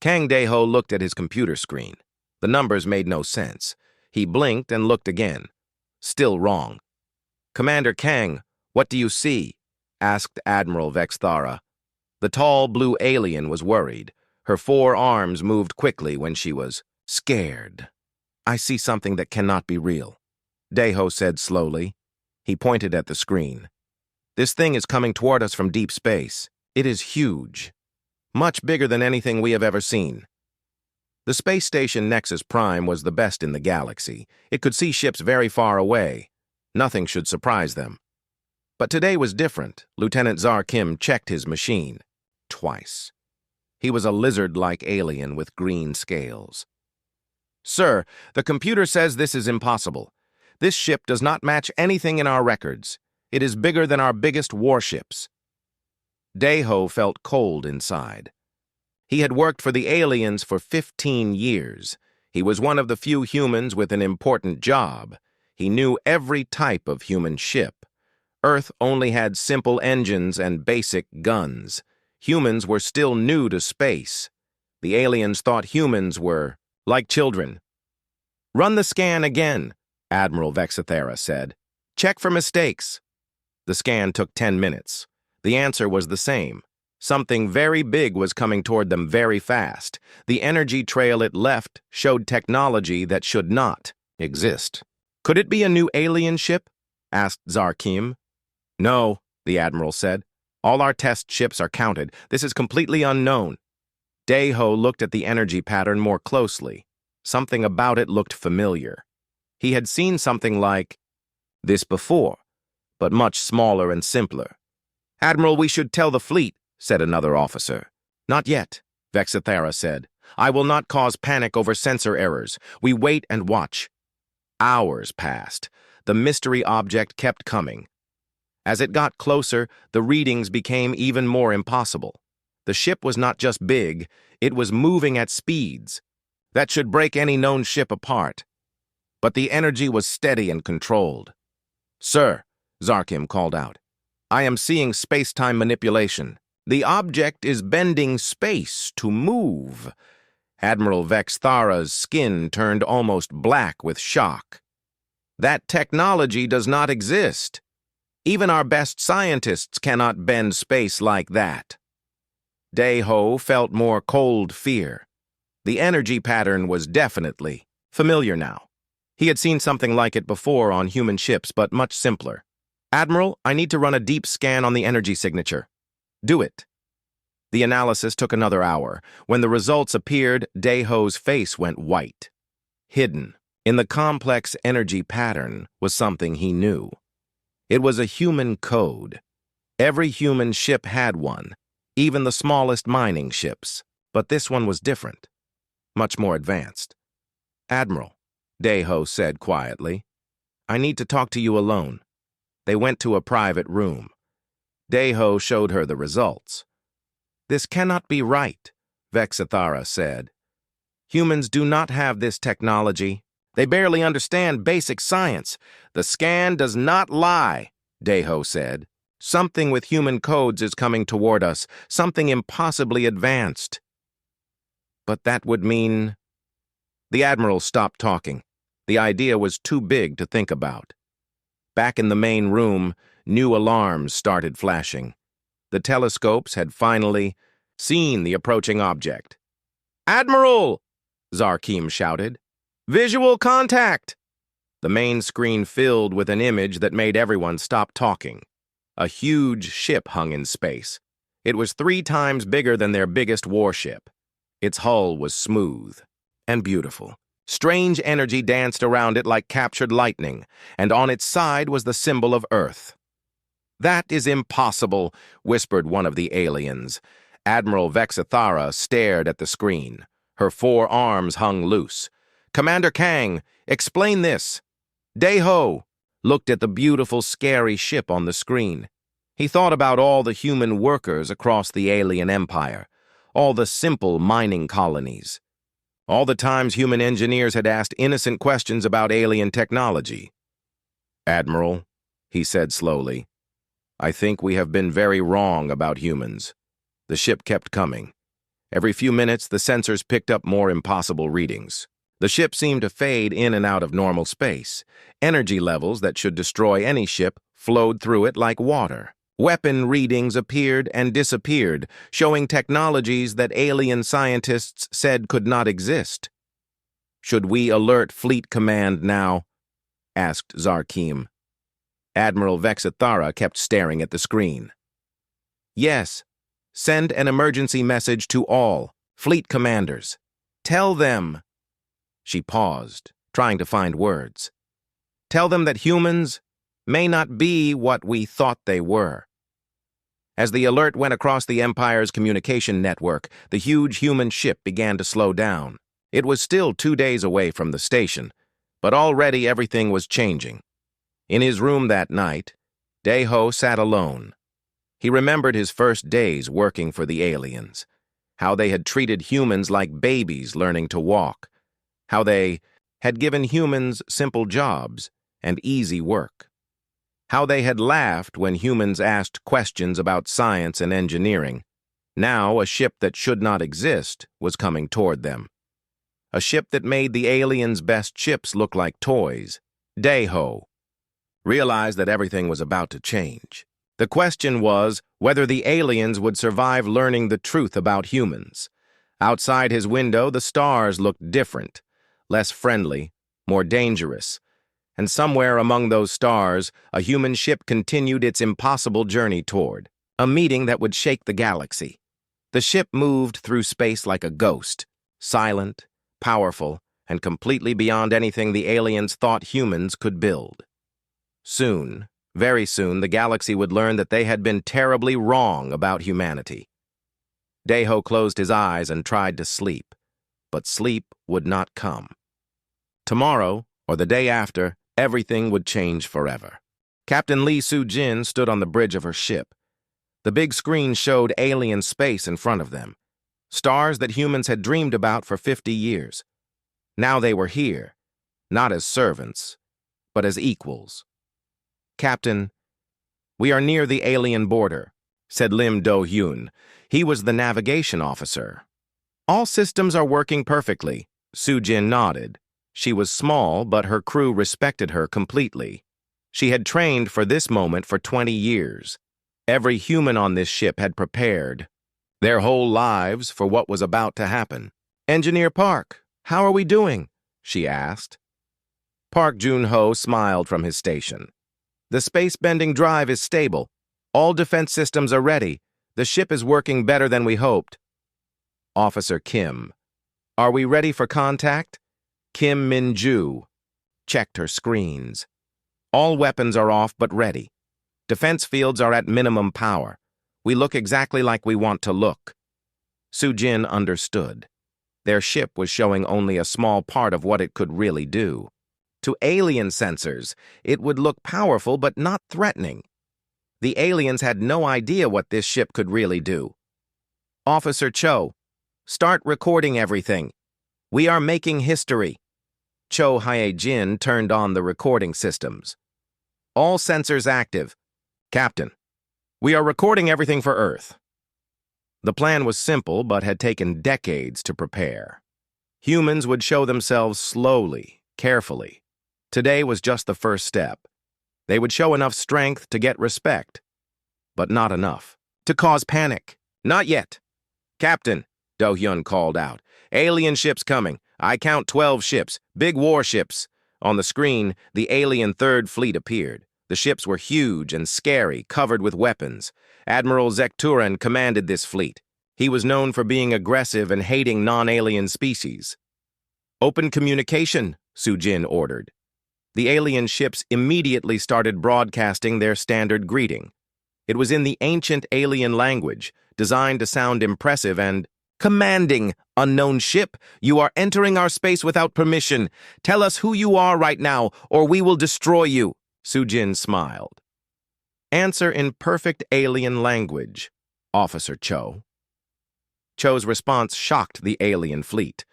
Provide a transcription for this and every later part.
Kang Daeho looked at his computer screen. The numbers made no sense. He blinked and looked again. Still wrong. "Commander Kang, what do you see?" asked Admiral Vexthara. The tall blue alien was worried. Her 4 arms moved quickly when she was scared. "I see something that cannot be real," Daeho said slowly. He pointed at the screen. "This thing is coming toward us from deep space. It is huge. Much bigger than anything we have ever seen." The space station Nexus Prime was the best in the galaxy. It could see ships very far away. Nothing should surprise them. But today was different. Lieutenant Zarkim checked his machine. Twice. He was a lizard-like alien with green scales. "Sir, the computer says this is impossible. This ship does not match anything in our records. It is bigger than our biggest warships." Daeho felt cold inside. He had worked for the aliens for 15 years. He was one of the few humans with an important job. He knew every type of human ship. Earth only had simple engines and basic guns. Humans were still new to space. The aliens thought humans were like children. "Run the scan again," Admiral Vexthara said. "Check for mistakes." The scan took 10 minutes. The answer was the same. Something very big was coming toward them very fast. The energy trail it left showed technology that should not exist. "Could it be a new alien ship?" asked Zarkim. "No," the Admiral said. "All our test ships are counted. This is completely unknown." Daeho looked at the energy pattern more closely. Something about it looked familiar. He had seen something like this before, but much smaller and simpler. "Admiral, we should tell the fleet," said another officer. "Not yet," Vexthara said. "I will not cause panic over sensor errors. We wait and watch." Hours passed. The mystery object kept coming. As it got closer, the readings became even more impossible. The ship was not just big, it was moving at speeds that should break any known ship apart. But the energy was steady and controlled. "Sir," Zarkim called out, "I am seeing space-time manipulation. The object is bending space to move." Admiral Vexthara's skin turned almost black with shock. "That technology does not exist. Even our best scientists cannot bend space like that." Daeho felt more cold fear. The energy pattern was definitely familiar now. He had seen something like it before on human ships, but much simpler. "Admiral, I need to run a deep scan on the energy signature." "Do it." The analysis took another hour. When the results appeared, Daeho's face went white. Hidden in the complex energy pattern was something he knew. It was a human code. Every human ship had one, even the smallest mining ships. But this one was different, much more advanced. "Admiral," Daeho said quietly, "I need to talk to you alone." They went to a private room. Daeho showed her the results. "This cannot be right," Vexthara said. "Humans do not have this technology. They barely understand basic science." "The scan does not lie," Daeho said. "Something with human codes is coming toward us, something impossibly advanced." "But that would mean—" The Admiral stopped talking. The idea was too big to think about. Back in the main room, new alarms started flashing. The telescopes had finally seen the approaching object. "Admiral!" Zarkim shouted. "Visual contact!" The main screen filled with an image that made everyone stop talking. A huge ship hung in space. It was 3 times bigger than their biggest warship. Its hull was smooth and beautiful. Strange energy danced around it like captured lightning, and on its side was the symbol of Earth. "That is impossible," whispered one of the aliens. Admiral Vexthara stared at the screen. Her 4 arms hung loose. "Commander Kang, explain this." Daeho looked at the beautiful, scary ship on the screen. He thought about all the human workers across the alien empire, all the simple mining colonies, all the times human engineers had asked innocent questions about alien technology. "Admiral," he said slowly, "I think we have been very wrong about humans. The ship kept coming, Every few minutes, the sensors picked up more impossible readings. The ship seemed to fade in and out of normal space. Energy levels that should destroy any ship flowed through it like water. Weapon readings appeared and disappeared, showing technologies that alien scientists said could not exist. "Should we alert Fleet Command now?" asked Zarkim. Admiral Vexithara kept staring at the screen. "Yes. Send an emergency message to all fleet commanders. Tell them—" She paused, trying to find words. "Tell them that humans may not be what we thought they were." As the alert went across the Empire's communication network, the huge human ship began to slow down. It was still 2 days away from the station, but already everything was changing. In his room that night, Deho sat alone. He remembered his first days working for the aliens, how they had treated humans like babies learning to walk, how they had given humans simple jobs and easy work, how they had laughed when humans asked questions about science and engineering. Now a ship that should not exist was coming toward them. A ship that made the aliens' best ships look like toys. Deho realized that everything was about to change. The question was whether the aliens would survive learning the truth about humans. Outside his window, the stars looked different, less friendly, more dangerous. And somewhere among those stars, a human ship continued its impossible journey toward a meeting that would shake the galaxy. The ship moved through space like a ghost, silent, powerful, and completely beyond anything the aliens thought humans could build. Soon, very soon, the galaxy would learn that they had been terribly wrong about humanity. Deho closed his eyes and tried to sleep, but sleep would not come. Tomorrow, or the day after, everything would change forever. Captain Lee Soo-jin stood on the bridge of her ship. The big screen showed alien space in front of them, stars that humans had dreamed about for 50 years. Now they were here, not as servants, but as equals. "Captain, we are near the alien border," said Lim Do-hyun. He was the navigation officer. "All systems are working perfectly." Soo-jin nodded. She was small, but her crew respected her completely. She had trained for this moment for 20 years. Every human on this ship had prepared their whole lives for what was about to happen. "Engineer Park, how are we doing?" she asked. Park Jun-ho smiled from his station. "The space-bending drive is stable. All defense systems are ready. The ship is working better than we hoped." Officer Kim, "Are we ready for contact?" Kim Min-ju checked her screens. "All weapons are off but ready. Defense fields are at minimum power. We look exactly like we want to look." Soo-jin understood. Their ship was showing only a small part of what it could really do. To alien sensors, it would look powerful but not threatening. The aliens had no idea what this ship could really do. "Officer Cho, start recording everything. We are making history." Cho Hye-jin turned on the recording systems. "All sensors active." "Captain, we are recording everything for Earth." The plan was simple but had taken decades to prepare. Humans would show themselves slowly, carefully. Today was just the first step. They would show enough strength to get respect, but not enough to cause panic. "Not yet." "Captain," Do-hyun called out, "alien ships coming. I count 12 ships, big warships." On the screen, the alien Third Fleet appeared. The ships were huge and scary, covered with weapons. Admiral Zekturan commanded this fleet. He was known for being aggressive and hating non-alien species. "Open communication," Soo-jin ordered. The alien ships immediately started broadcasting their standard greeting. It was in the ancient alien language, designed to sound impressive and commanding. "Unknown ship, you are entering our space without permission. Tell us who you are right now, or we will destroy you." Soo-jin smiled. "Answer in perfect alien language, Officer Cho." Cho's response shocked the alien fleet.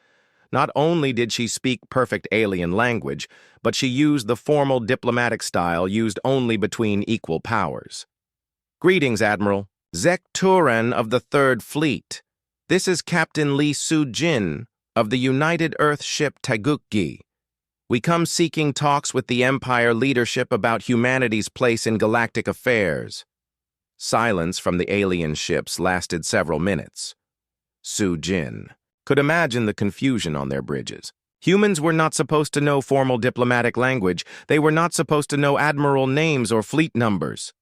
Not only did she speak perfect alien language, but she used the formal diplomatic style used only between equal powers. "Greetings, Admiral. Zekturan of the Third Fleet." This is Captain Lee Soo-jin of the United Earth ship Taegukgi. We come seeking talks with the Empire leadership about humanity's place in galactic affairs. Silence from the alien ships lasted several minutes. Soo-jin could imagine the confusion on their bridges. Humans were not supposed to know formal diplomatic language. They were not supposed to know admiral names or fleet numbers.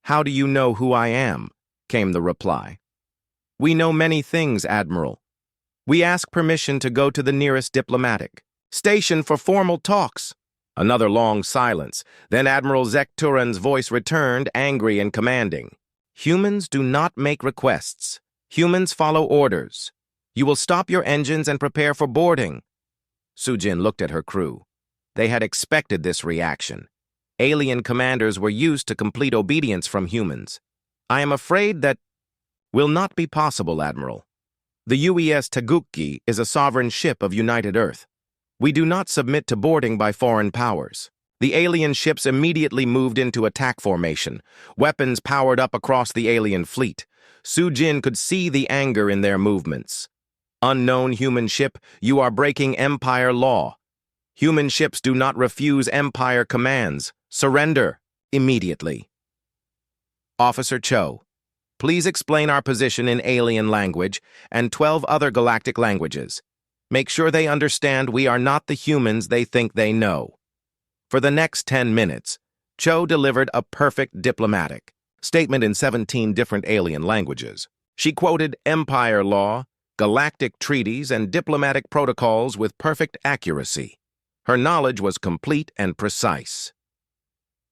"How do you know who I am?" came the reply. "We know many things, Admiral. We ask permission to go to the nearest diplomatic station for formal talks." Another long silence. Then Admiral Zekturan's voice returned, angry and commanding. "Humans do not make requests. Humans follow orders. You will stop your engines and prepare for boarding." Soo-jin looked at her crew. They had expected this reaction. Alien commanders were used to complete obedience from humans. "I am afraid that will not be possible, Admiral. The UES Taegukgi is a sovereign ship of United Earth. We do not submit to boarding by foreign powers." The alien ships immediately moved into attack formation. Weapons powered up across the alien fleet. Soo-jin could see the anger in their movements. "Unknown human ship, you are breaking Empire law. Human ships do not refuse Empire commands. Surrender immediately." "Officer Cho, please explain our position in alien language and 12 other galactic languages. Make sure they understand we are not the humans they think they know." For the next 10 minutes, Cho delivered a perfect diplomatic statement in 17 different alien languages. She quoted Empire law, galactic treaties, and diplomatic protocols with perfect accuracy. Her knowledge was complete and precise.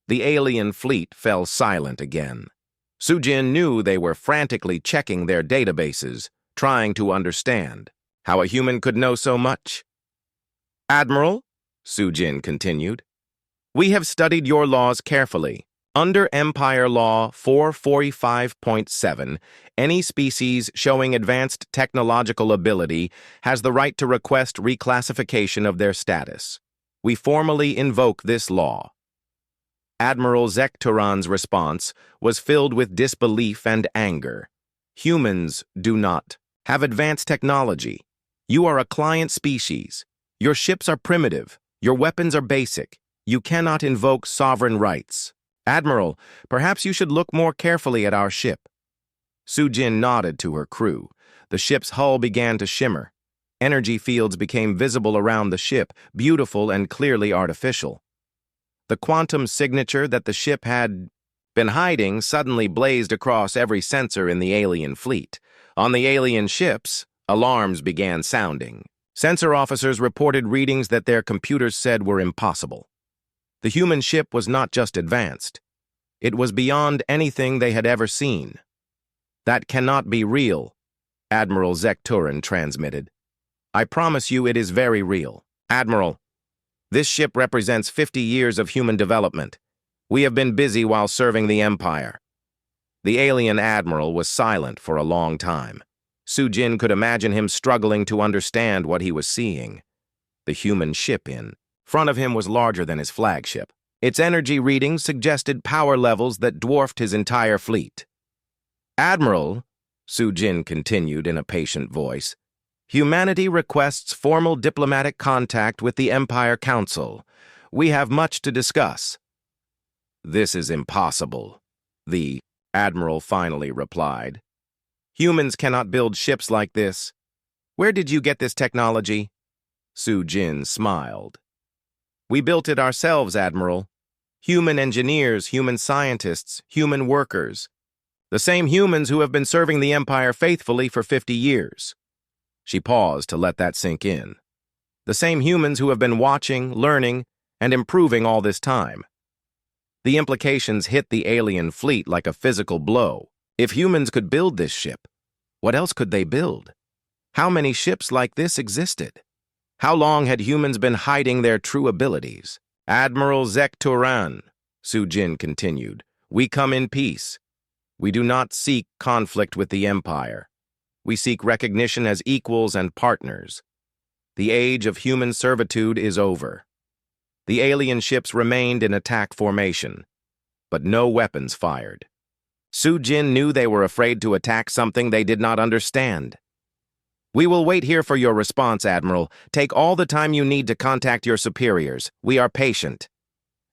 The alien fleet fell silent again. Soo-jin knew they were frantically checking their databases, trying to understand how a human could know so much. "Admiral," Soo-jin continued, "we have studied your laws carefully. Under Empire Law 445.7, any species showing advanced technological ability has the right to request reclassification of their status. We formally invoke this law." Admiral Zekturan's response was filled with disbelief and anger. "Humans do not have advanced technology. You are a client species. Your ships are primitive. Your weapons are basic. You cannot invoke sovereign rights. Admiral, perhaps you should look more carefully at our ship." Soo-jin nodded to her crew. The ship's hull began to shimmer. Energy fields became visible around the ship, beautiful and clearly artificial. The quantum signature that the ship had been hiding suddenly blazed across every sensor in the alien fleet. On the alien ships, alarms began sounding. Sensor officers reported readings that their computers said were impossible. The human ship was not just advanced. It was beyond anything they had ever seen. "That cannot be real," Admiral Zekturan transmitted. "I promise you it is very real. Admiral, this ship represents 50 years of human development. We have been busy while serving the Empire." The alien admiral was silent for a long time. Soo-jin could imagine him struggling to understand what he was seeing. The human ship in front of him was larger than his flagship. Its energy readings suggested power levels that dwarfed his entire fleet. "Admiral," Soo-jin continued in a patient voice, "humanity requests formal diplomatic contact with the Empire Council. We have much to discuss." "This is impossible," the admiral finally replied. "Humans cannot build ships like this. Where did you get this technology?" Soo-jin smiled. "We built it ourselves, Admiral. Human engineers, human scientists, human workers. The same humans who have been serving the Empire faithfully for 50 years. She paused to let that sink in. The same humans who have been watching, learning, and improving all this time. The implications hit the alien fleet like a physical blow. If humans could build this ship, what else could they build? How many ships like this existed? How long had humans been hiding their true abilities? "Admiral Zekturan," Soo-jin continued, "we come in peace. We do not seek conflict with the Empire. We seek recognition as equals and partners. The age of human servitude is over." The alien ships remained in attack formation, but no weapons fired. Su-Jin knew they were afraid to attack something they did not understand. "We will wait here for your response, Admiral. Take all the time you need to contact your superiors. We are patient."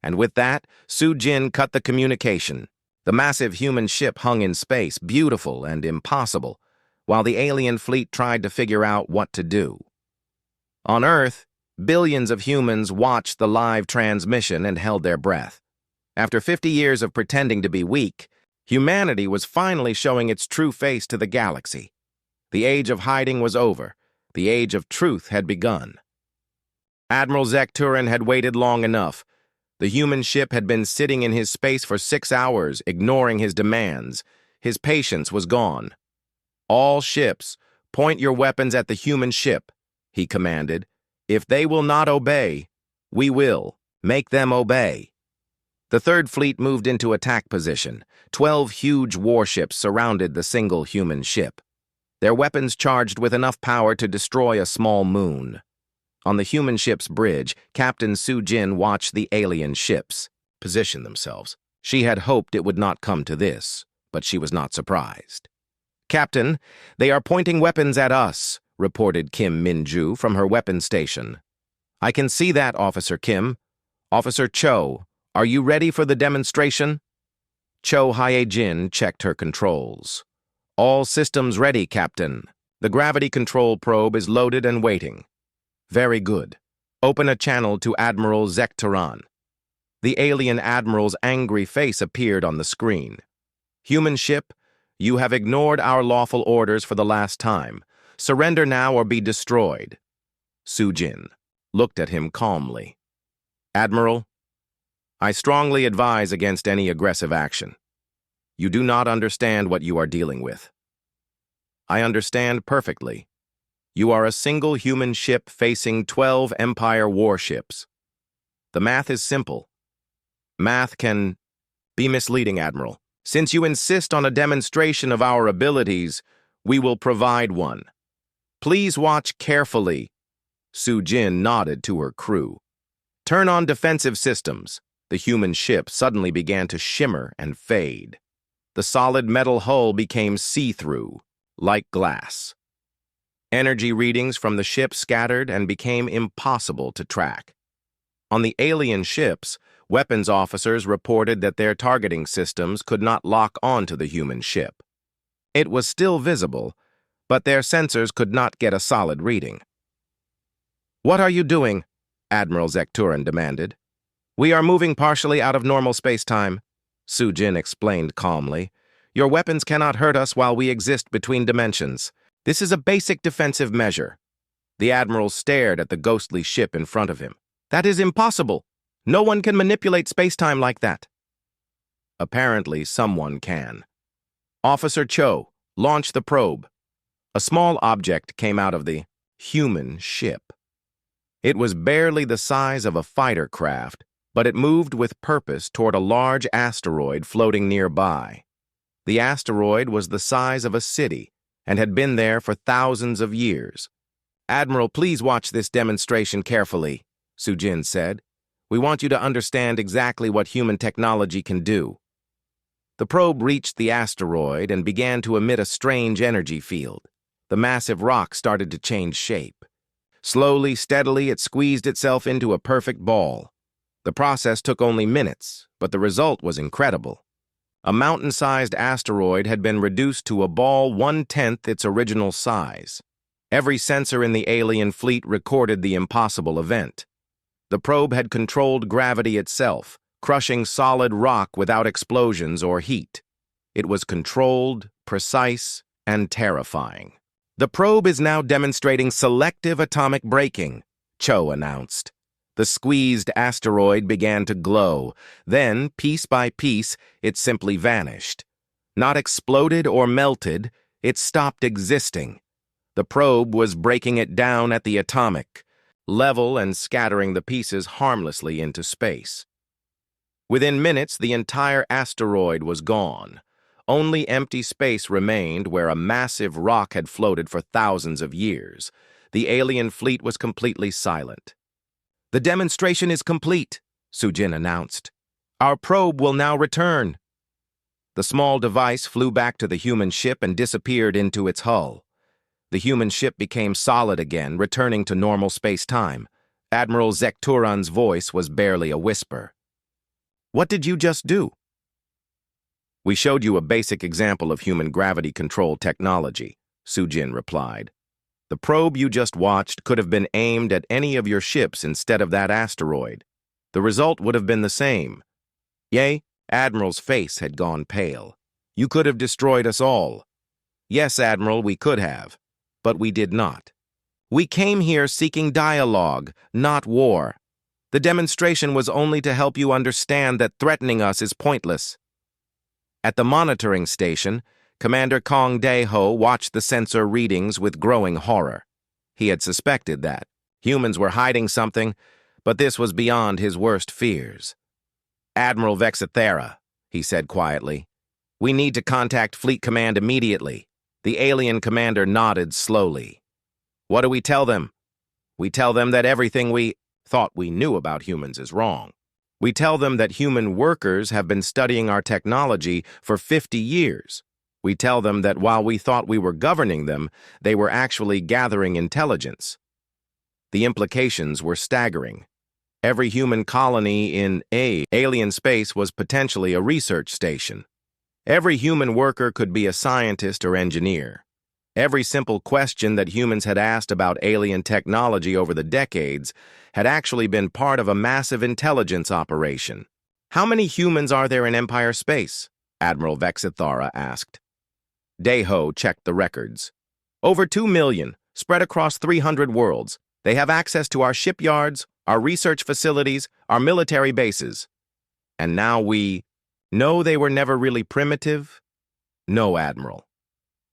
And with that, Su-Jin cut the communication. The massive human ship hung in space, beautiful and impossible, while the alien fleet tried to figure out what to do. On Earth, billions of humans watched the live transmission and held their breath. After 50 years of pretending to be weak, humanity was finally showing its true face to the galaxy. The age of hiding was over. The age of truth had begun. Admiral Zekturin had waited long enough. The human ship had been sitting in his space for 6 hours, ignoring his demands. His patience was gone. "All ships, point your weapons at the human ship," he commanded. "If they will not obey, we will. Make them obey." The Third Fleet moved into attack position. 12 huge warships surrounded the single human ship. Their weapons charged with enough power to destroy a small moon. On the human ship's bridge, Captain Su-Jin watched the alien ships position themselves. She had hoped it would not come to this, but she was not surprised. "Captain, they are pointing weapons at us," reported Kim Min-ju from her weapon station. "I can see that, Officer Kim. Officer Cho, are you ready for the demonstration?" Cho Hye-jin checked her controls. "All systems ready, Captain. The gravity control probe is loaded and waiting." "Very good. Open a channel to Admiral Zekturan." The alien admiral's angry face appeared on the screen. "Human ship, you have ignored our lawful orders for the last time. Surrender now or be destroyed." Su-Jin looked at him calmly. "Admiral, I strongly advise against any aggressive action. You do not understand what you are dealing with." "I understand perfectly. You are a single human ship facing 12 Empire warships. The math is simple. Math can be misleading, Admiral. Since you insist on a demonstration of our abilities, we will provide one. Please watch carefully." Su-Jin nodded to her crew. "Turn on defensive systems." The human ship suddenly began to shimmer and fade. The solid metal hull became see-through, like glass. Energy readings from the ship scattered and became impossible to track. On the alien ships, weapons officers reported that their targeting systems could not lock onto the human ship. It was still visible, but their sensors could not get a solid reading. "What are you doing?" Admiral Zekturin demanded. "We are moving partially out of normal space-time," Su-Jin explained calmly. "Your weapons cannot hurt us while we exist between dimensions. This is a basic defensive measure." The Admiral stared at the ghostly ship in front of him. "That is impossible. No one can manipulate space-time like that." "Apparently, someone can." "Officer Cho, launch the probe." A small object came out of the human ship. It was barely the size of a fighter craft, but it moved with purpose toward a large asteroid floating nearby. The asteroid was the size of a city and had been there for thousands of years. "Admiral, please watch this demonstration carefully," Su-Jin said. "We want you to understand exactly what human technology can do." The probe reached the asteroid and began to emit a strange energy field. The massive rock started to change shape. Slowly, steadily, it squeezed itself into a perfect ball. The process took only minutes, but the result was incredible. A mountain-sized asteroid had been reduced to a ball 1/10 its original size. Every sensor in the alien fleet recorded the impossible event. The probe had controlled gravity itself, crushing solid rock without explosions or heat. It was controlled, precise, and terrifying. "The probe is now demonstrating selective atomic braking," Cho announced. The squeezed asteroid began to glow. Then, piece by piece, it simply vanished. Not exploded or melted, it stopped existing. The probe was breaking it down at the atomic level and scattering the pieces harmlessly into space. Within minutes, the entire asteroid was gone. Only empty space remained where a massive rock had floated for thousands of years. The alien fleet was completely silent. "The demonstration is complete," Su-Jin announced. "Our probe will now return." The small device flew back to the human ship and disappeared into its hull. The human ship became solid again, returning to normal space-time. Admiral Zekturan's voice was barely a whisper. "What did you just do?" "We showed you a basic example of human gravity control technology," Sujin replied. "The probe you just watched could have been aimed at any of your ships instead of that asteroid. The result would have been the same." "Yea?" Admiral's face had gone pale. "You could have destroyed us all." "Yes, Admiral, we could have. But we did not. We came here seeking dialogue, not war. The demonstration was only to help you understand that threatening us is pointless." At the monitoring station, Commander Kong Dae-ho watched the sensor readings with growing horror. He had suspected that humans were hiding something, but this was beyond his worst fears. "Admiral Vexithera," he said quietly, "we need to contact Fleet Command immediately." The alien commander nodded slowly. "What do we tell them?" "We tell them that everything we thought we knew about humans is wrong. We tell them that human workers have been studying our technology for 50 years. We tell them that while we thought we were governing them, they were actually gathering intelligence." The implications were staggering. Every human colony in alien space was potentially a research station. Every human worker could be a scientist or engineer. Every simple question that humans had asked about alien technology over the decades had actually been part of a massive intelligence operation. "How many humans are there in Empire space?" Admiral Vexithara asked. Dae-ho checked the records. "Over 2 million, spread across 300 worlds. They have access to our shipyards, our research facilities, our military bases. And now we know they were never really primitive?" "No, Admiral.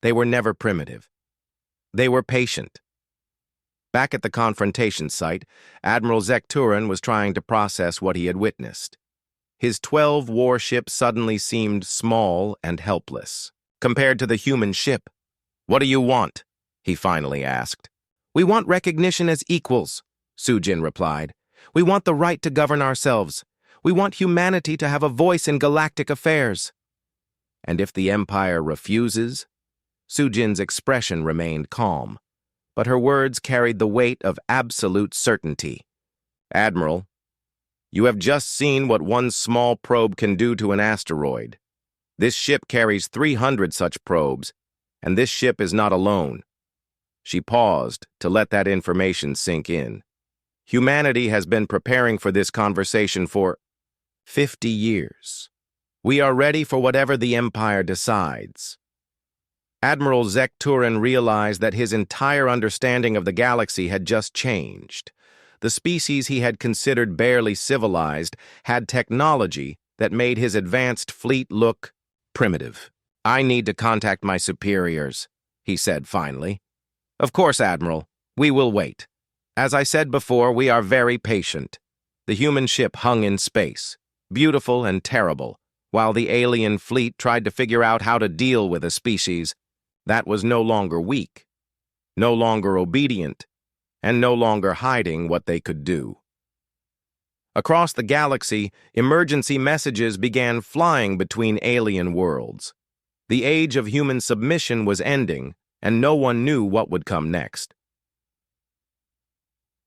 They were never primitive. They were patient." Back at the confrontation site, Admiral Zekturan was trying to process what he had witnessed. His 12 warships suddenly seemed small and helpless compared to the human ship. "What do you want?" he finally asked. "We want recognition as equals," Sujin replied. "We want the right to govern ourselves. We want humanity to have a voice in galactic affairs." "And if the Empire refuses?" Sujin's expression remained calm, but her words carried the weight of absolute certainty. "Admiral, you have just seen what one small probe can do to an asteroid. This ship carries 300 such probes, and this ship is not alone." She paused to let that information sink in. "Humanity has been preparing for this conversation for 50 years. We are ready for whatever the Empire decides." Admiral Zekturan realized that his entire understanding of the galaxy had just changed. The species he had considered barely civilized had technology that made his advanced fleet look primitive. "I need to contact my superiors," he said finally. "Of course, Admiral. We will wait. As I said before, we are very patient." The human ship hung in space, beautiful and terrible, while the alien fleet tried to figure out how to deal with a species that was no longer weak, no longer obedient, and no longer hiding what they could do. Across the galaxy, emergency messages began flying between alien worlds. The age of human submission was ending, and no one knew what would come next.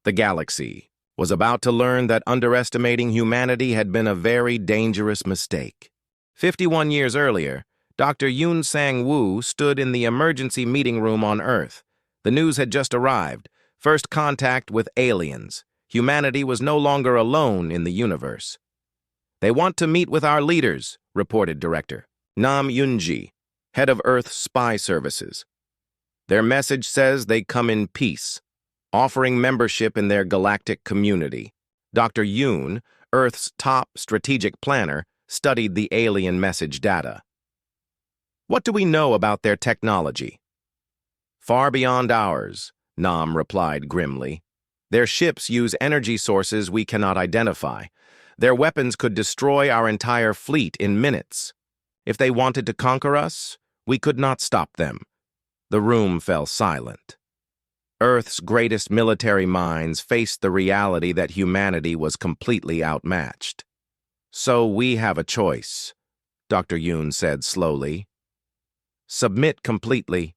The galaxy was about to learn that underestimating humanity had been a very dangerous mistake. 51 years earlier, Dr. Yoon Sang-woo stood in the emergency meeting room on Earth. The news had just arrived. First contact with aliens. Humanity was no longer alone in the universe. "They want to meet with our leaders," reported Director Nam Yoonji, head of Earth's spy services. "Their message says they come in peace, offering membership in their galactic community." Dr. Yoon, Earth's top strategic planner, studied the alien message data. "What do we know about their technology?" "Far beyond ours," Nam replied grimly. "Their ships use energy sources we cannot identify. Their weapons could destroy our entire fleet in minutes. If they wanted to conquer us, we could not stop them." The room fell silent. Earth's greatest military minds faced the reality that humanity was completely outmatched. "So we have a choice," Dr. Yoon said slowly. Submit completely,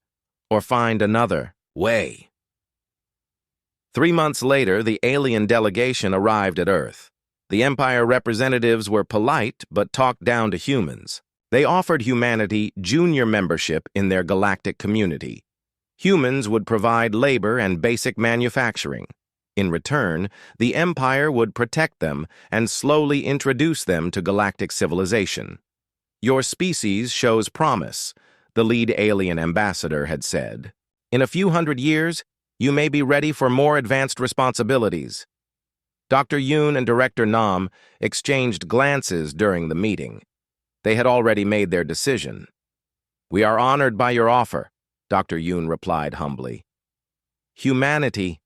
or find another way. 3 months later, the alien delegation arrived at Earth. The Empire representatives were polite but talked down to humans. They offered humanity junior membership in their galactic community. Humans would provide labor and basic manufacturing. In return, the Empire would protect them and slowly introduce them to galactic civilization. Your species shows promise, the lead alien ambassador had said. In a few hundred years, you may be ready for more advanced responsibilities. Dr. Yoon and Director Nam exchanged glances during the meeting. They had already made their decision. We are honored by your offer, Dr. Yoon replied humbly. Humanity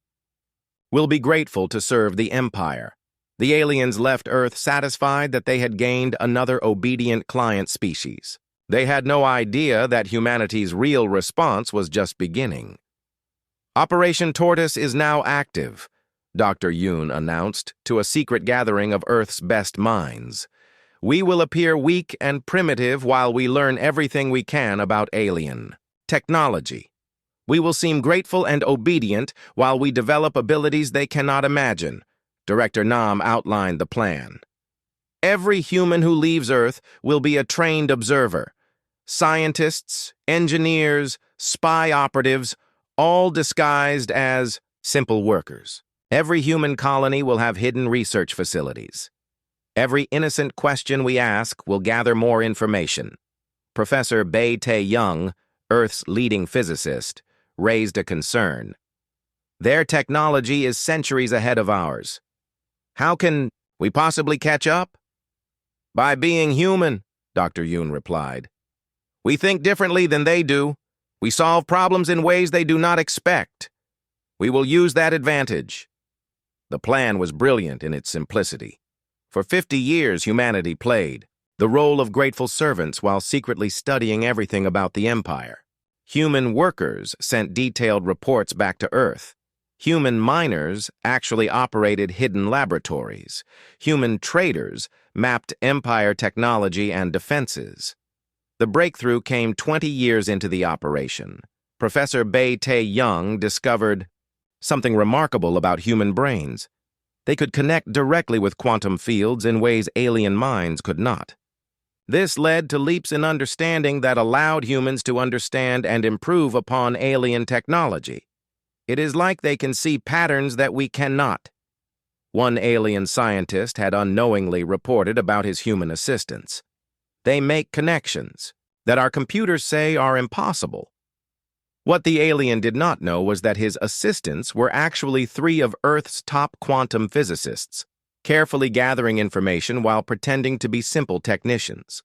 will be grateful to serve the Empire. The aliens left Earth satisfied that they had gained another obedient client species. They had no idea that humanity's real response was just beginning. Operation Tortoise is now active, Dr. Yoon announced to a secret gathering of Earth's best minds. We will appear weak and primitive while we learn everything we can about alien technology. We will seem grateful and obedient while we develop abilities they cannot imagine. Director Nam outlined the plan. Every human who leaves Earth will be a trained observer. Scientists, engineers, spy operatives, all disguised as simple workers. Every human colony will have hidden research facilities. Every innocent question we ask will gather more information. Professor Bae-tae Young, Earth's leading physicist, raised a concern. Their technology is centuries ahead of ours. How can we possibly catch up? By being human, Dr. Yoon replied. We think differently than they do. We solve problems in ways they do not expect. We will use that advantage. The plan was brilliant in its simplicity. For 50 years, humanity played the role of grateful servants while secretly studying everything about the Empire. Human workers sent detailed reports back to Earth. Human miners actually operated hidden laboratories. Human traders mapped Empire technology and defenses. The breakthrough came 20 years into the operation. Professor Bae-tae Young discovered something remarkable about human brains. They could connect directly with quantum fields in ways alien minds could not. This led to leaps in understanding that allowed humans to understand and improve upon alien technology. It is like they can see patterns that we cannot. One alien scientist had unknowingly reported about his human assistants. They make connections that our computers say are impossible. What the alien did not know was that his assistants were actually 3 of Earth's top quantum physicists, carefully gathering information while pretending to be simple technicians.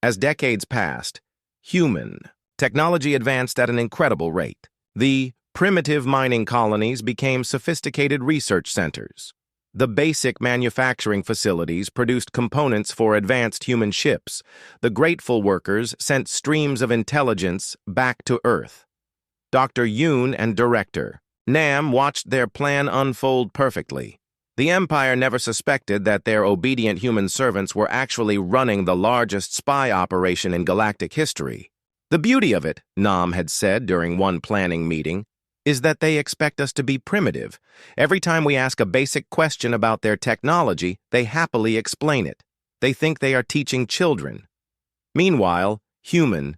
As decades passed, human technology advanced at an incredible rate. The primitive mining colonies became sophisticated research centers. The basic manufacturing facilities produced components for advanced human ships. The grateful workers sent streams of intelligence back to Earth. Dr. Yoon and Director Nam watched their plan unfold perfectly. The Empire never suspected that their obedient human servants were actually running the largest spy operation in galactic history. The beauty of it, Nam had said during one planning meeting, is that they expect us to be primitive. Every time we ask a basic question about their technology, they happily explain it. They think they are teaching children. Meanwhile, human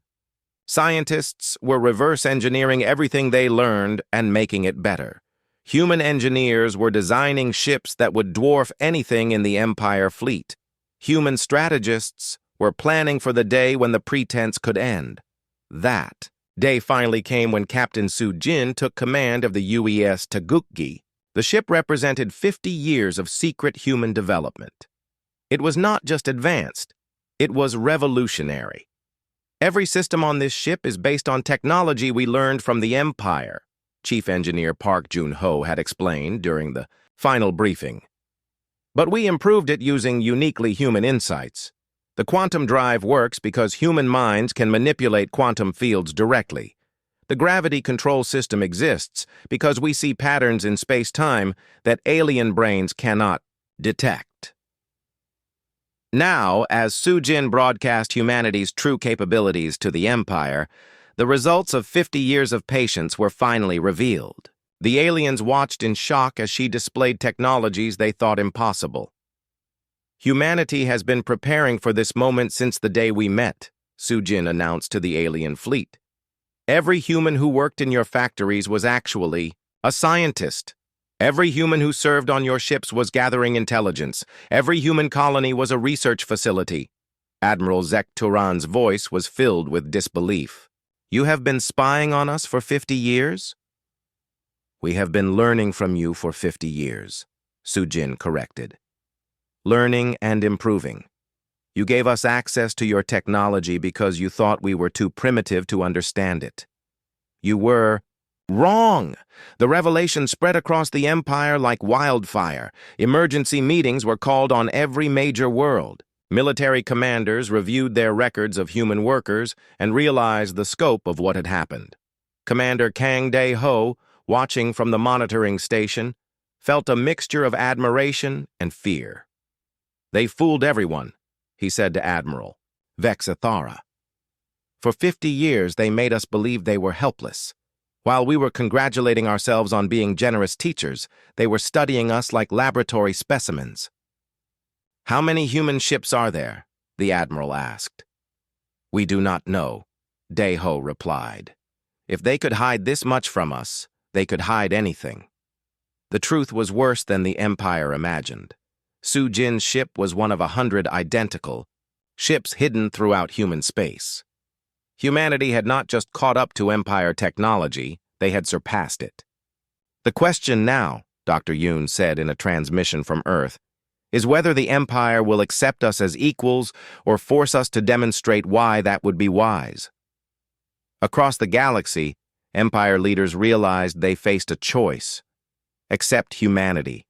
scientists were reverse engineering everything they learned and making it better. Human engineers were designing ships that would dwarf anything in the Empire fleet. Human strategists were planning for the day when the pretense could end. That day finally came when Captain Su-jin took command of the UES Tagukgi. The ship represented 50 years of secret human development. It was not just advanced, it was revolutionary. Every system on this ship is based on technology we learned from the Empire, Chief Engineer Park Jun-ho had explained during the final briefing. But we improved it using uniquely human insights. The quantum drive works because human minds can manipulate quantum fields directly. The gravity control system exists because we see patterns in space-time that alien brains cannot detect. Now, as Sujin broadcast humanity's true capabilities to the Empire, the results of 50 years of patience were finally revealed. The aliens watched in shock as she displayed technologies they thought impossible. "Humanity has been preparing for this moment since the day we met," Sujin announced to the alien fleet. "Every human who worked in your factories was actually a scientist. Every human who served on your ships was gathering intelligence. Every human colony was a research facility." Admiral Zek Turan's voice was filled with disbelief. "You have been spying on us for 50 years? "We have been learning from you for 50 years, Sujin corrected. "Learning and improving. You gave us access to your technology because you thought we were too primitive to understand it. You were wrong. The revelation spread across the Empire like wildfire. Emergency meetings were called on every major world. Military commanders reviewed their records of human workers and realized the scope of what had happened. Commander Kang Dae-ho, watching from the monitoring station, felt a mixture of admiration and fear. "They fooled everyone," he said to Admiral Vexathara. "For 50 years they made us believe they were helpless. While we were congratulating ourselves on being generous teachers, they were studying us like laboratory specimens." "How many human ships are there?" the Admiral asked. "We do not know," Dae-ho replied. "If they could hide this much from us, they could hide anything." The truth was worse than the Empire imagined. Sujin's ship was one of 100 identical ships hidden throughout human space. Humanity had not just caught up to Empire technology, they had surpassed it. "The question now," Dr. Yoon said in a transmission from Earth, "is whether the Empire will accept us as equals or force us to demonstrate why that would be wise." Across the galaxy, Empire leaders realized they faced a choice: accept humanity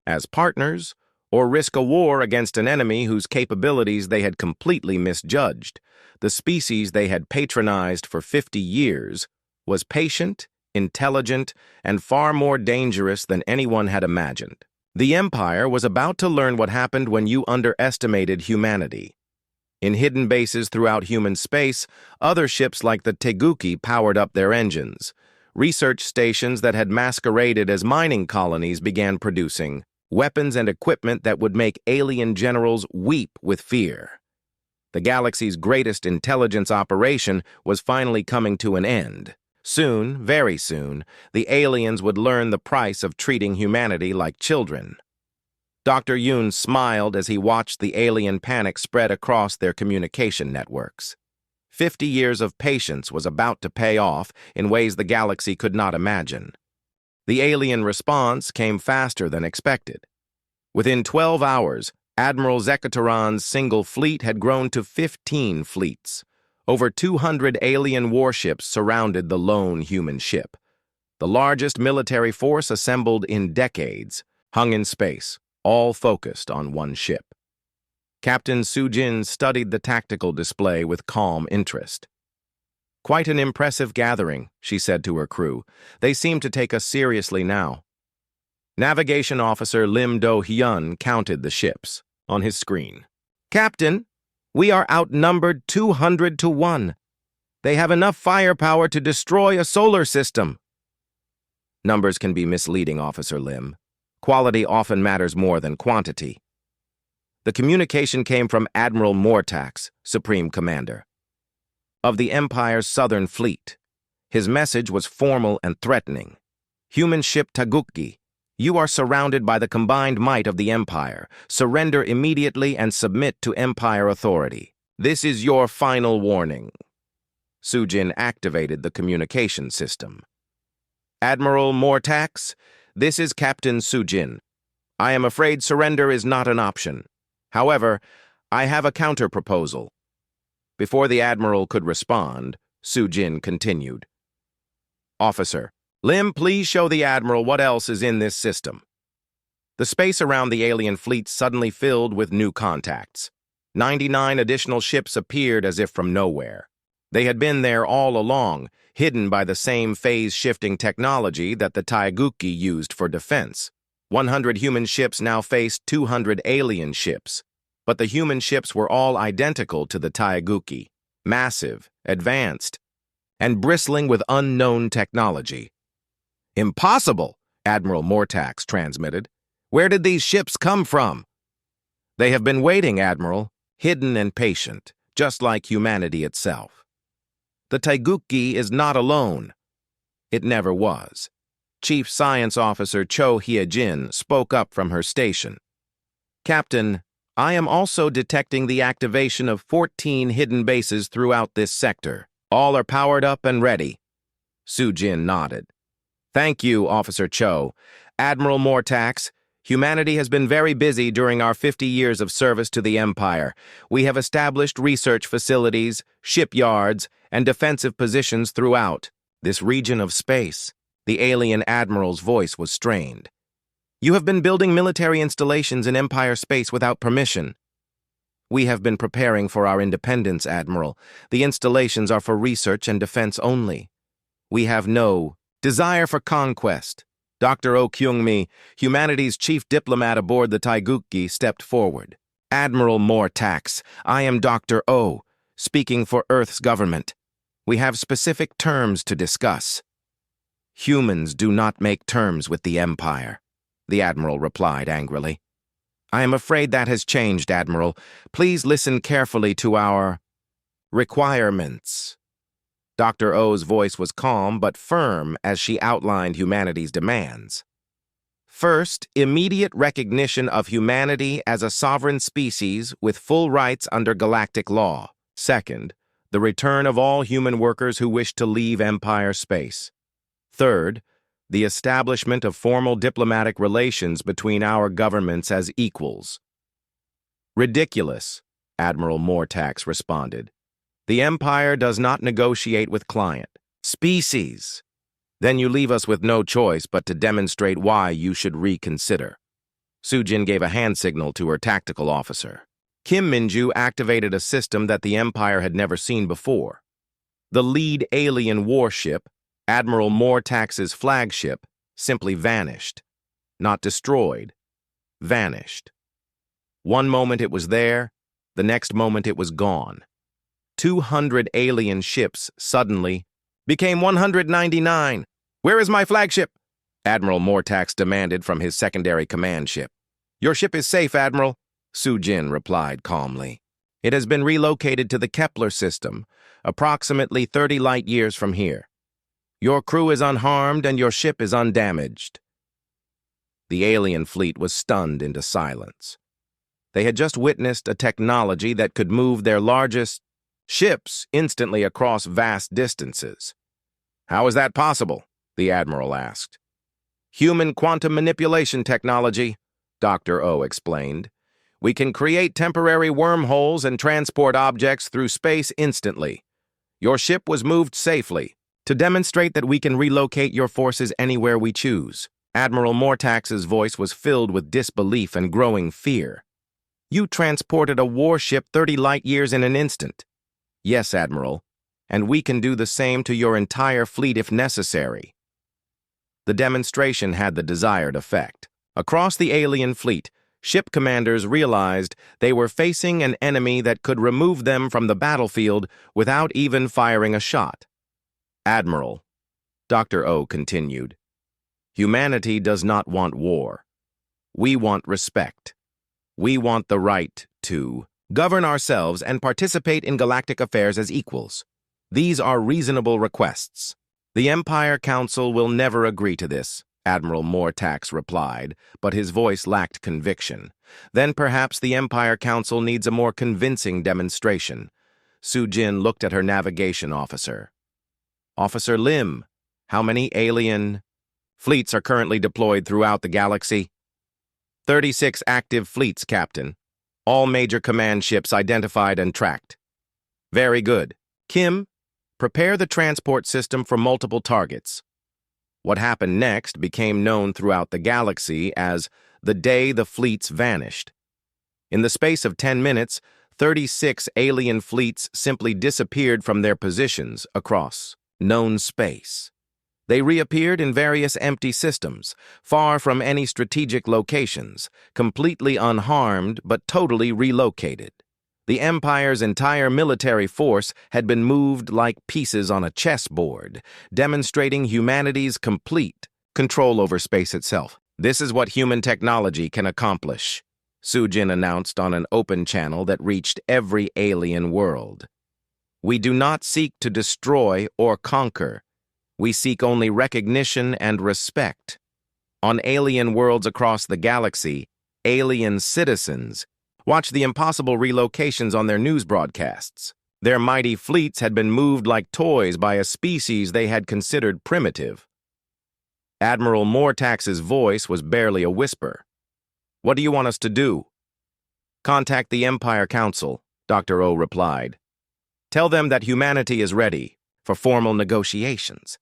as partners or risk a war against an enemy whose capabilities they had completely misjudged. The species they had patronized for 50 years was patient, intelligent, and far more dangerous than anyone had imagined. The Empire was about to learn what happened when you underestimated humanity. In hidden bases throughout human space, other ships like the Teguki powered up their engines. Research stations that had masqueraded as mining colonies began producing weapons and equipment that would make alien generals weep with fear. The galaxy's greatest intelligence operation was finally coming to an end. Soon, very soon, the aliens would learn the price of treating humanity like children. Dr. Yoon smiled as he watched the alien panic spread across their communication networks. 50 years of patience was about to pay off in ways the galaxy could not imagine. The alien response came faster than expected. Within 12 hours, Admiral Zekataran's single fleet had grown to 15 fleets. Over 200 alien warships surrounded the lone human ship. The largest military force assembled in decades, hung in space, all focused on one ship. Captain Sujin studied the tactical display with calm interest. "Quite an impressive gathering," she said to her crew. "They seem to take us seriously now." Navigation Officer Lim Do-hyun counted the ships on his screen. "Captain, we are outnumbered 200 to 1. They have enough firepower to destroy a solar system." "Numbers can be misleading, Officer Lim. Quality often matters more than quantity." The communication came from Admiral Mortax, Supreme Commander of the Empire's Southern Fleet. His message was formal and threatening. "Human ship Teguki, you are surrounded by the combined might of the Empire. Surrender immediately and submit to Empire authority. This is your final warning." Sujin activated the communication system. "Admiral Mortax, this is Captain Sujin. I am afraid surrender is not an option. However, I have a counter-proposal." Before the Admiral could respond, Sujin continued. "Officer, Lim, please show the Admiral what else is in this system." The space around the alien fleet suddenly filled with new contacts. 99 additional ships appeared as if from nowhere. They had been there all along, hidden by the same phase-shifting technology that the Teguki used for defense. 100 human ships now faced 200 alien ships. but the human ships were all identical to the Taeguki, massive, advanced, and bristling with unknown technology. "Impossible," Admiral Mortax transmitted. "Where did these ships come from?" "They have been waiting, Admiral, hidden and patient, just like humanity itself. The Taeguki is not alone. It never was." Chief Science Officer Cho Hyejin spoke up from her station. "Captain, I am also detecting the activation of 14 hidden bases throughout this sector. All are powered up and ready." Sujin nodded. "Thank you, Officer Cho. Admiral Mortax, humanity has been very busy during our 50 years of service to the Empire. We have established research facilities, shipyards, and defensive positions throughout this region of space." The alien admiral's voice was strained. "You have been building military installations in Empire space without permission." "We have been preparing for our independence, Admiral. The installations are for research and defense only. We have no desire for conquest." Dr. Oh Kyung-mi, humanity's chief diplomat aboard the Taeguki, stepped forward. "Admiral Mortax, I am Dr. Oh, speaking for Earth's government. We have specific terms to discuss." "Humans do not make terms with the Empire," the Admiral replied angrily. "I am afraid that has changed, Admiral. Please listen carefully to our requirements." Dr. O's voice was calm but firm as she outlined humanity's demands. "First, immediate recognition of humanity as a sovereign species with full rights under galactic law. Second, the return of all human workers who wish to leave Empire space. Third, the establishment of formal diplomatic relations between our governments as equals." "Ridiculous," Admiral Mortax responded. "The Empire does not negotiate with client species." "Then you leave us with no choice but to demonstrate why you should reconsider." Sujin gave a hand signal to her tactical officer. Kim Minju activated a system that the Empire had never seen before. The lead alien warship, Admiral Mortax's flagship, simply vanished. Not destroyed. Vanished. One moment it was there, the next moment it was gone. 200 alien ships suddenly became 199. "Where is my flagship?" Admiral Mortax demanded from his secondary command ship. "Your ship is safe, Admiral," Sujin replied calmly. "It has been relocated to the Kepler system, approximately 30 light years from here. Your crew is unharmed and your ship is undamaged." The alien fleet was stunned into silence. They had just witnessed a technology that could move their largest ships instantly across vast distances. "How is that possible?" the Admiral asked. "Human quantum manipulation technology," Dr. O explained. "We can create temporary wormholes and transport objects through space instantly. Your ship was moved safely to demonstrate that we can relocate your forces anywhere we choose." Admiral Mortax's voice was filled with disbelief and growing fear. "You transported a warship 30 light years in an instant." "Yes, Admiral, and we can do the same to your entire fleet if necessary." The demonstration had the desired effect. Across the alien fleet, ship commanders realized they were facing an enemy that could remove them from the battlefield without even firing a shot. "Admiral," Dr. O continued, "humanity does not want war. We want respect. We want the right to govern ourselves and participate in galactic affairs as equals. These are reasonable requests. The Empire Council will never agree to this," Admiral Mortax replied, but his voice lacked conviction. "Then perhaps the Empire Council needs a more convincing demonstration." Sujin looked at her navigation officer. "Officer Lim, how many alien fleets are currently deployed throughout the galaxy?" 36 active fleets, Captain. All major command ships identified and tracked." "Very good. Kim, prepare the transport system for multiple targets." What happened next became known throughout the galaxy as the day the fleets vanished. In the space of 10 minutes, 36 alien fleets simply disappeared from their positions across known space. They reappeared in various empty systems, far from any strategic locations, completely unharmed but totally relocated. The Empire's entire military force had been moved like pieces on a chessboard, demonstrating humanity's complete control over space itself. "This is what human technology can accomplish," Sujin announced on an open channel that reached every alien world. "We do not seek to destroy or conquer. We seek only recognition and respect. On alien worlds across the galaxy, alien citizens watched the impossible relocations on their news broadcasts. Their mighty fleets had been moved like toys by a species they had considered primitive." Admiral Mortax's voice was barely a whisper. "What do you want us to do?" "Contact the Empire Council," Dr. O replied. "Tell them that humanity is ready for formal negotiations.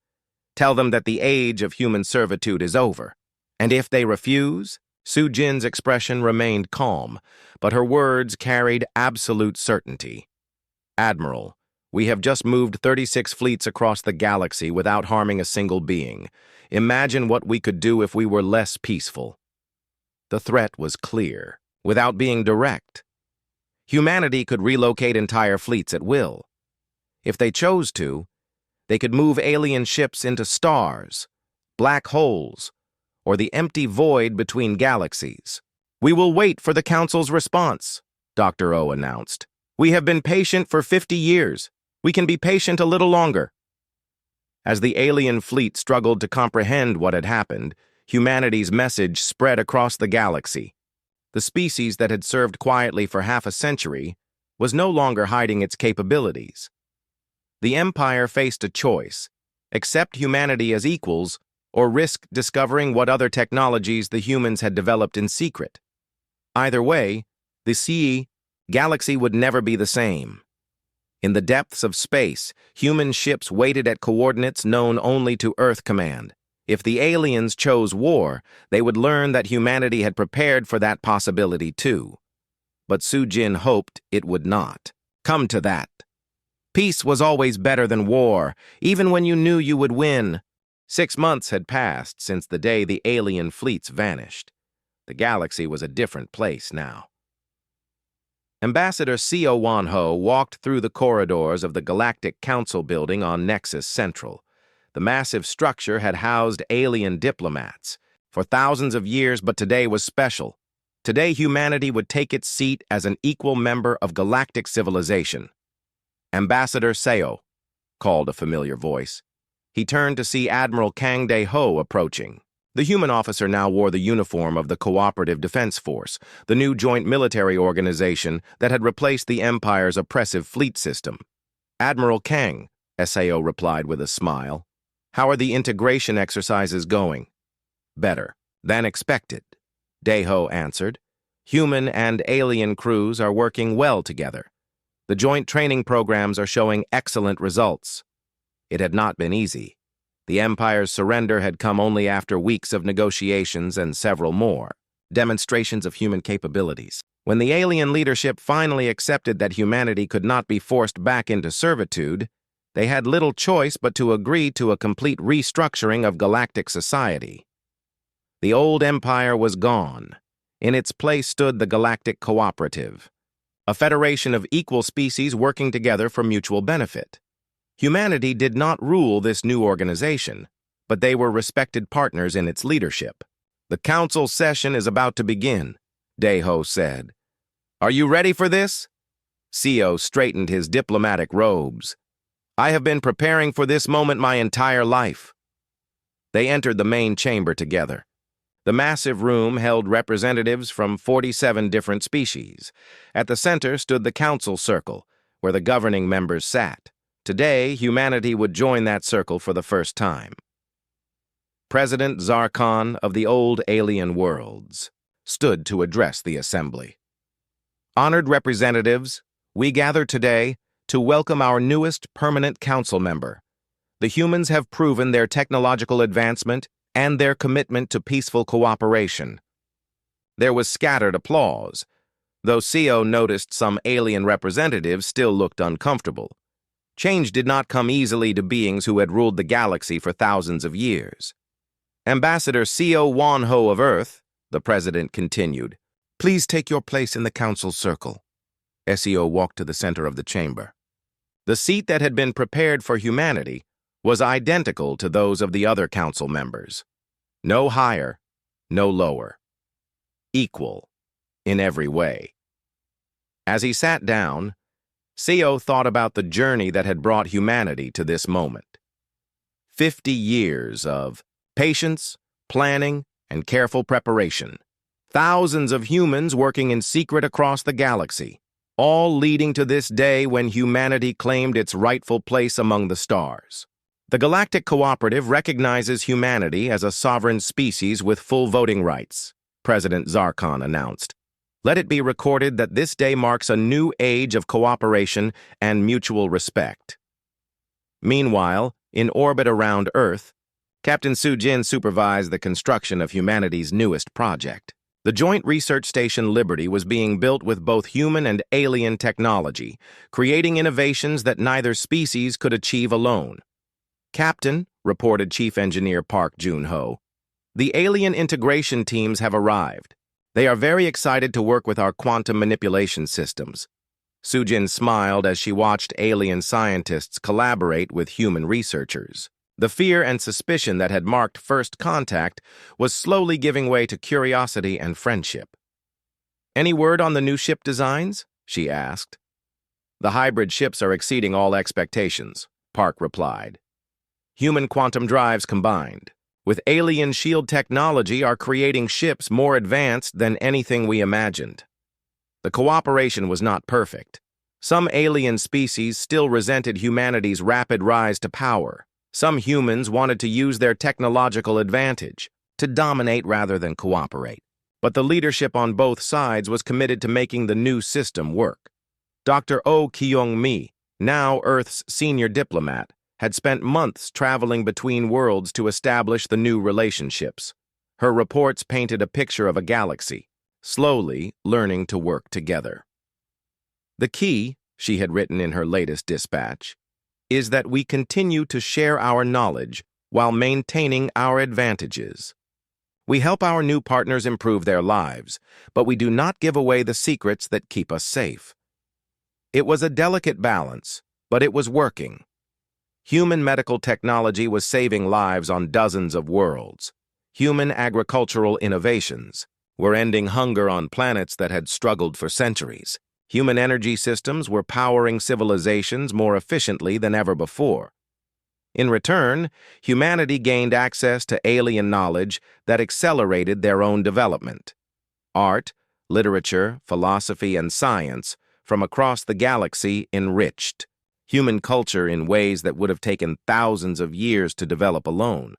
Tell them that the age of human servitude is over. And if they refuse," Sujin's expression remained calm, but her words carried absolute certainty. "Admiral, we have just moved 36 fleets across the galaxy without harming a single being. Imagine what we could do if we were less peaceful." The threat was clear, without being direct. Humanity could relocate entire fleets at will. If they chose to, they could move alien ships into stars, black holes, or the empty void between galaxies. "We will wait for the Council's response," Dr. O announced. "We have been patient for 50 years. We can be patient a little longer." As the alien fleet struggled to comprehend what had happened, humanity's message spread across the galaxy. The species that had served quietly for half a century was no longer hiding its capabilities. The Empire faced a choice: accept humanity as equals or risk discovering what other technologies the humans had developed in secret. Either way, the galaxy would never be the same. In the depths of space, human ships waited at coordinates known only to Earth Command. If the aliens chose war, they would learn that humanity had prepared for that possibility too. But Sujin hoped it would not come to that. Peace was always better than war, even when you knew you would win. 6 months had passed since the day the alien fleets vanished. The galaxy was a different place now. Ambassador Seo Wanho walked through the corridors of the Galactic Council building on Nexus Central. The massive structure had housed alien diplomats for thousands of years, but today was special. Today, humanity would take its seat as an equal member of galactic civilization. "Ambassador Seo," called a familiar voice. He turned to see Admiral Kang De-ho approaching. The human officer now wore the uniform of the Cooperative Defense Force, the new joint military organization that had replaced the Empire's oppressive fleet system. "Admiral Kang," Sao replied with a smile. "How are the integration exercises going?" "Better than expected," De-ho answered. "Human and alien crews are working well together. The joint training programs are showing excellent results." It had not been easy. The Empire's surrender had come only after weeks of negotiations and several more demonstrations of human capabilities. When the alien leadership finally accepted that humanity could not be forced back into servitude, they had little choice but to agree to a complete restructuring of galactic society. The old Empire was gone. In its place stood the Galactic Cooperative, a federation of equal species working together for mutual benefit. Humanity did not rule this new organization, but they were respected partners in its leadership. "The council session is about to begin," De-ho said. "Are you ready for this?" Seo straightened his diplomatic robes. "I have been preparing for this moment my entire life." They entered the main chamber together. The massive room held representatives from 47 different species. At the center stood the council circle, where the governing members sat. Today, humanity would join that circle for the first time. President Zarkon of the old alien worlds stood to address the assembly. "Honored representatives, we gather today to welcome our newest permanent council member. The humans have proven their technological advancement and their commitment to peaceful cooperation." There was scattered applause, though Seo noticed some alien representatives still looked uncomfortable. Change did not come easily to beings who had ruled the galaxy for thousands of years. Ambassador Seo Wan-ho of Earth, the president continued, "Please take your place in the council circle." Seo walked to the center of the chamber. The seat that had been prepared for humanity was identical to those of the other council members. No higher, no lower. Equal in every way. As he sat down, Seo thought about the journey that had brought humanity to this moment. 50 years of patience, planning, and careful preparation. Thousands of humans working in secret across the galaxy, all leading to this day when humanity claimed its rightful place among the stars. The Galactic Cooperative recognizes humanity as a sovereign species with full voting rights, President Zarkon announced. Let it be recorded that this day marks a new age of cooperation and mutual respect. Meanwhile, in orbit around Earth, Captain Sujin supervised the construction of humanity's newest project. The Joint Research Station Liberty was being built with both human and alien technology, creating innovations that neither species could achieve alone. "Captain," reported Chief Engineer Park Jun-ho, "the alien integration teams have arrived. They are very excited to work with our quantum manipulation systems." Sujin smiled as she watched alien scientists collaborate with human researchers. The fear and suspicion that had marked first contact was slowly giving way to curiosity and friendship. "Any word on the new ship designs?" she asked. "The hybrid ships are exceeding all expectations," Park replied. "Human quantum drives combined with alien shield technology are creating ships more advanced than anything we imagined." The cooperation was not perfect. Some alien species still resented humanity's rapid rise to power. Some humans wanted to use their technological advantage, to dominate rather than cooperate. But the leadership on both sides was committed to making the new system work. Dr. Oh Kyung-mi, now Earth's senior diplomat, had spent months traveling between worlds to establish the new relationships. Her reports painted a picture of a galaxy, slowly learning to work together. "The key," she had written in her latest dispatch, "is that we continue to share our knowledge while maintaining our advantages. We help our new partners improve their lives, but we do not give away the secrets that keep us safe." It was a delicate balance, but it was working. Human medical technology was saving lives on dozens of worlds. Human agricultural innovations were ending hunger on planets that had struggled for centuries. Human energy systems were powering civilizations more efficiently than ever before. In return, humanity gained access to alien knowledge that accelerated their own development. Art, literature, philosophy, and science from across the galaxy enriched human culture in ways that would have taken thousands of years to develop alone.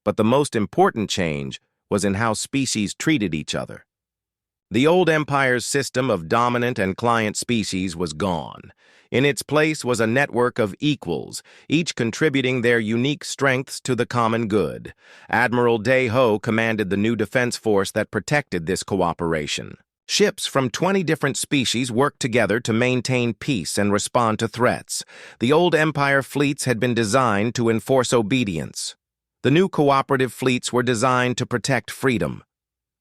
But the most important change was in how species treated each other. The old empire's system of dominant and client species was gone. In its place was a network of equals, each contributing their unique strengths to the common good. Admiral Dae-ho commanded the new defense force that protected this cooperation. Ships from 20 different species worked together to maintain peace and respond to threats. The old empire fleets had been designed to enforce obedience. The new cooperative fleets were designed to protect freedom.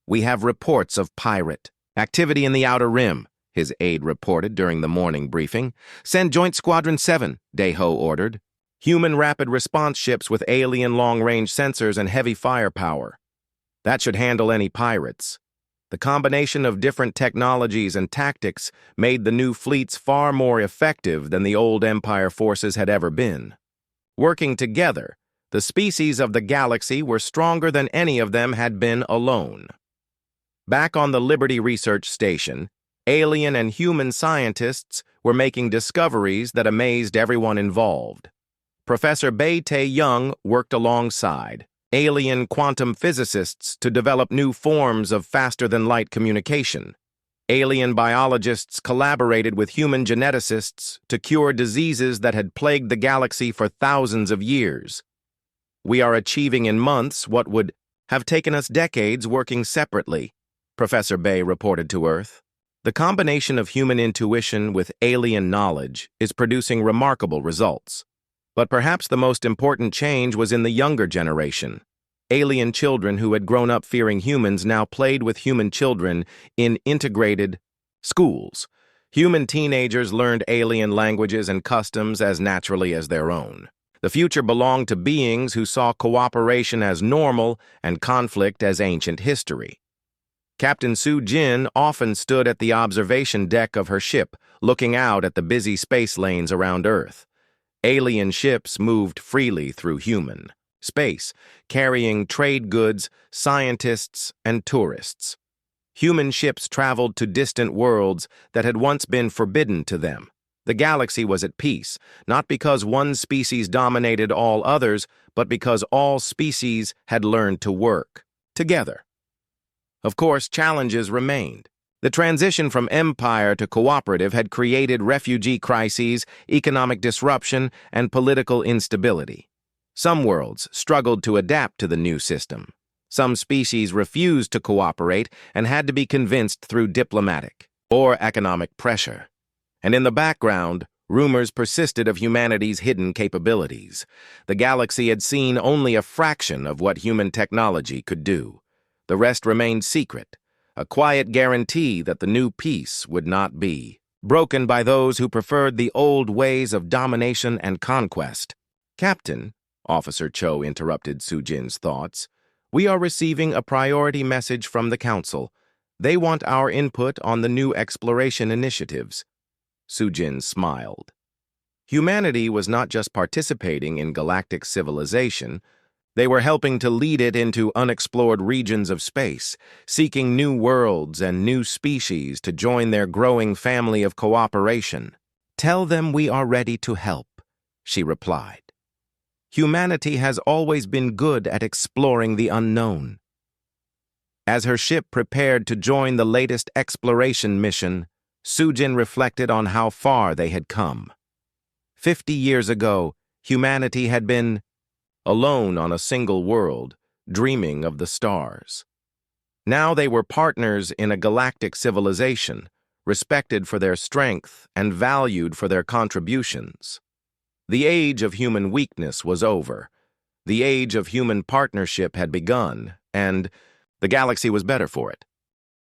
"We have reports of pirate activity in the Outer Rim," his aide reported during the morning briefing. "Send Joint Squadron 7, Dae-ho ordered. Human rapid response ships with alien long-range sensors and heavy firepower. That should handle any pirates." The combination of different technologies and tactics made the new fleets far more effective than the old Empire forces had ever been. Working together, the species of the galaxy were stronger than any of them had been alone. Back on the Liberty Research Station, alien and human scientists were making discoveries that amazed everyone involved. Professor Bae Tae-young worked alongside alien quantum physicists to develop new forms of faster-than-light communication. Alien biologists collaborated with human geneticists to cure diseases that had plagued the galaxy for thousands of years. "We are achieving in months what would have taken us decades working separately," Professor Bae reported to Earth. The combination of human intuition with alien knowledge is producing remarkable results. But perhaps the most important change was in the younger generation. Alien children who had grown up fearing humans now played with human children in integrated schools. Human teenagers learned alien languages and customs as naturally as their own. The future belonged to beings who saw cooperation as normal and conflict as ancient history. Captain Su Jin often stood at the observation deck of her ship, looking out at the busy space lanes around Earth. Alien ships moved freely through human space, carrying trade goods, scientists, and tourists. Human ships traveled to distant worlds that had once been forbidden to them. The galaxy was at peace, not because one species dominated all others, but because all species had learned to work together. Of course, challenges remained. The transition from empire to cooperative had created refugee crises, economic disruption, and political instability. Some worlds struggled to adapt to the new system. Some species refused to cooperate and had to be convinced through diplomatic or economic pressure. And in the background, rumors persisted of humanity's hidden capabilities. The galaxy had seen only a fraction of what human technology could do. The rest remained secret, a quiet guarantee that the new peace would not be broken by those who preferred the old ways of domination and conquest. "Captain," Officer Cho interrupted Sujin's thoughts, "we are receiving a priority message from the Council. They want our input on the new exploration initiatives." Sujin smiled. Humanity was not just participating in galactic civilization. They were helping to lead it into unexplored regions of space, seeking new worlds and new species to join their growing family of cooperation. "Tell them we are ready to help," she replied. "Humanity has always been good at exploring the unknown." As her ship prepared to join the latest exploration mission, Sujin reflected on how far they had come. 50 years ago, humanity had been alone on a single world, dreaming of the stars. Now they were partners in a galactic civilization, respected for their strength and valued for their contributions. The age of human weakness was over. The age of human partnership had begun, and the galaxy was better for it.